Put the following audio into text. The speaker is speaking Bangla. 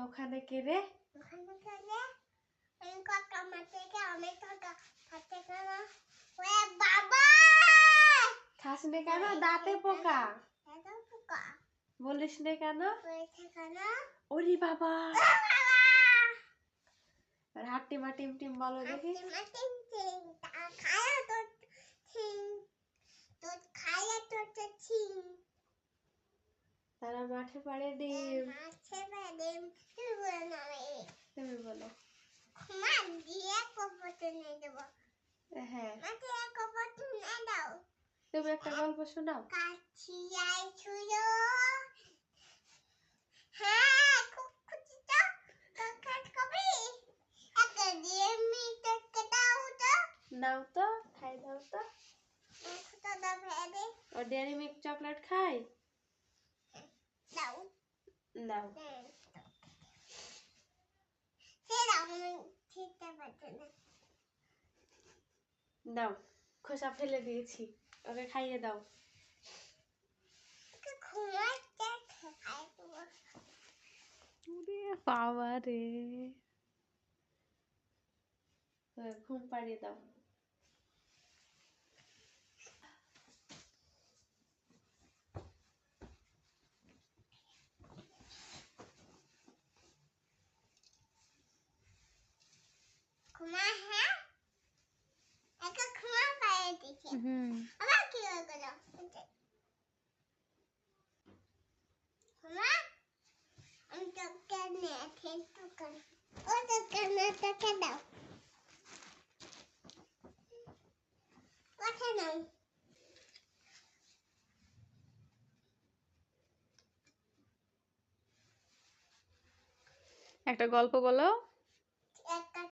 ওখানে কে রে? ওখানে কে রে? আমি কাকা মাঠে আমি কাকা হাতে কেন? ওরে বাবা! খাস নে কেন? দাঁতে পোকা। দাঁতে পোকা। বলিস নে কেন? বলেছে কেন? ওরে বাবা! আর হাট্টিমা টিম টিম বলো দেখি। হাট্টিমা টিম টিম তা খায়া তো টিম তো খায়া তো টিম তারা মাঠে পাড়ে ডিম। মাঠে পাড়ে ডিম তুমি বলো না তুমি বলো। মা দিয়ে কপতে নিয়ে দেবো। হ্যাঁ। মাঠে কপতে নিয়ে দাও। তুমি একটা গল্প শোনাও। কাছিয়াই ছুঁয়ো হ্যাঁ খুঁজি তো কাট কবি একটা দিয়ে মিটাকে দাও তো। নাও তো, খাই দাও তো। তো দাও ভেবে ও ডেয়ারি মিল্ক চকলেট খাই? দাও নাও। সেটা আমি খেতে পারছি না। নাও, খোসা ফেলে দিয়েছি, ওকে খাইয়ে দাও। ঘুমাচ্ছে খাই দেবো। ওরে বাবা রে, ঘুম পাড়িয়ে দাও। ঘুমা হ্যাঁ একটা ঘুমা পায়ে দিচ্ছে আবার কি হয়ে গেল ঘুমা আমি তোকে নিয়ে খেলতে করি ও তোকে না তোকে দাও কথা নাও একটা গল্প বলো।